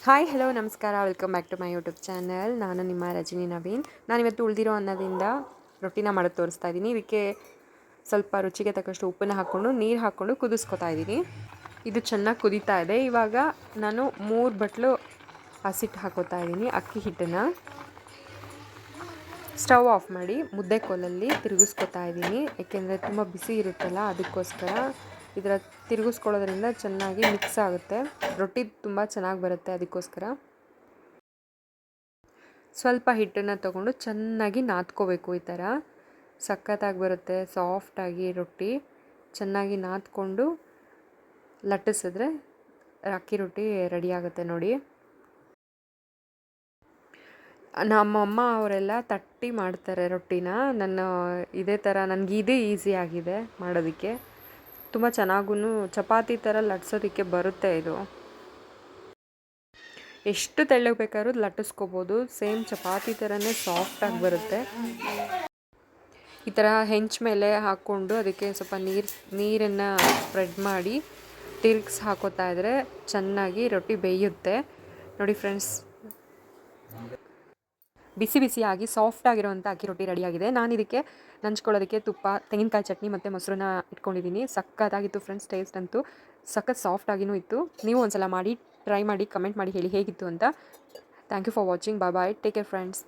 Hi hello ನಮಸ್ಕಾರ, welcome back to my YouTube channel. ನಾನು ನಿಮ್ಮ ರಜನಿ ನವೀನ್. ನಾನಿವತ್ತು ಉಳಿದಿರೋ ಅನ್ನದಿಂದ ರೊಟ್ಟಿನ ಮಾಡೋದು ತೋರಿಸ್ತಾ ಇದ್ದೀನಿ. ಇದಕ್ಕೆ ಸ್ವಲ್ಪ ರುಚಿಗೆ ತಕ್ಕಷ್ಟು ಉಪ್ಪನ್ನು ಹಾಕ್ಕೊಂಡು ನೀರು ಹಾಕ್ಕೊಂಡು ಕುದಿಸ್ಕೊತಾ ಇದ್ದೀನಿ. ಇದು ಚೆನ್ನಾಗಿ ಕುದೀತಾ ಇದೆ. ಇವಾಗ ನಾನು 3 ಬಟ್ಲು ಹಸಿಟ್ಟು ಹಾಕೋತಾ ಇದ್ದೀನಿ, ಅಕ್ಕಿ ಹಿಟ್ಟನ್ನು. ಸ್ಟವ್ ಆಫ್ ಮಾಡಿ ಮುದ್ದೆ ಕೋಲಲ್ಲಿ ತಿರುಗಿಸ್ಕೊತಾ ಇದ್ದೀನಿ, ಏಕೆಂದರೆ ತುಂಬ ಬಿಸಿ ಇರುತ್ತಲ್ಲ, ಅದಕ್ಕೋಸ್ಕರ. ಇದರ ತಿರುಗಿಸ್ಕೊಳ್ಳೋದ್ರಿಂದ ಚೆನ್ನಾಗಿ ಮಿಕ್ಸ್ ಆಗುತ್ತೆ, ರೊಟ್ಟಿ ತುಂಬ ಚೆನ್ನಾಗಿ ಬರುತ್ತೆ. ಅದಕ್ಕೋಸ್ಕರ ಸ್ವಲ್ಪ ಹಿಟ್ಟನ್ನು ತೊಗೊಂಡು ಚೆನ್ನಾಗಿ ನಾದ್ಕೋಬೇಕು. ಈ ಥರ ಸಖತ್ತಾಗಿ ಬರುತ್ತೆ, ಸಾಫ್ಟಾಗಿ ರೊಟ್ಟಿ. ಚೆನ್ನಾಗಿ ನಾದ್ಕೊಂಡು ಲಟ್ಟಿಸಿದ್ರೆ ಅಕ್ಕಿ ರೊಟ್ಟಿ ರೆಡಿ ಆಗುತ್ತೆ ನೋಡಿ. ನಮ್ಮಮ್ಮ ಅವರೆಲ್ಲ ತಟ್ಟಿ ಮಾಡ್ತಾರೆ ರೊಟ್ಟಿನ. ಇದೇ ಥರ ನನಗೆ ಇದು ಈಸಿ ಆಗಿದೆ ಮಾಡೋದಕ್ಕೆ. ತುಂಬ ಚೆನ್ನಾಗೂ ಚಪಾತಿ ಥರ ಲಟ್ಸೋದಕ್ಕೆ ಬರುತ್ತೆ. ಇದು ಎಷ್ಟು ತೆಳ್ಳಗೆ ಬೇಕಾದ್ರೂ ಲಟ್ಟಿಸ್ಕೋಬೋದು, ಸೇಮ್ ಚಪಾತಿ ಥರನೇ ಸಾಫ್ಟಾಗಿ ಬರುತ್ತೆ. ಈ ಥರ ಹೆಂಚು ಮೇಲೆ ಹಾಕ್ಕೊಂಡು ಅದಕ್ಕೆ ಸ್ವಲ್ಪ ನೀರನ್ನು ಸ್ಪ್ರೆಡ್ ಮಾಡಿ ತಿರುಗಿಸಿ ಹಾಕೋತಾ ಇದ್ದರೆ ಚೆನ್ನಾಗಿ ರೊಟ್ಟಿ ಬೇಯುತ್ತೆ ನೋಡಿ ಫ್ರೆಂಡ್ಸ್. ಬಿಸಿ ಬಿಸಿಯಾಗಿ ಸಾಫ್ಟಾಗಿರೋವಂಥ ಅಕ್ಕಿ ರೊಟ್ಟಿ ರೆಡಿಯಾಗಿದೆ. ನಾನು ಇದಕ್ಕೆ ನಂಚ್ಕೊಳ್ಳೋದಕ್ಕೆ ತುಪ್ಪ, ತೆಂಗಿನಕಾಯಿ ಚಟ್ನಿ ಮತ್ತು ಮೊಸರನ್ನ ಇಟ್ಕೊಂಡಿದ್ದೀನಿ. ಸಖತ್ತಾಗಿತ್ತು ಫ್ರೆಂಡ್ಸ್, ಟೇಸ್ಟ್ ಅಂತೂ ಸಖತ್ ಸಾಫ್ಟಾಗಿಯೂ ಇತ್ತು. ನೀವು ಒಂದ್ಸಲ ಮಾಡಿ ಟ್ರೈ ಮಾಡಿ ಕಮೆಂಟ್ ಮಾಡಿ ಹೇಳಿ ಹೇಗಿತ್ತು ಅಂತ. Thank you for watching. Bye bye, take care friends.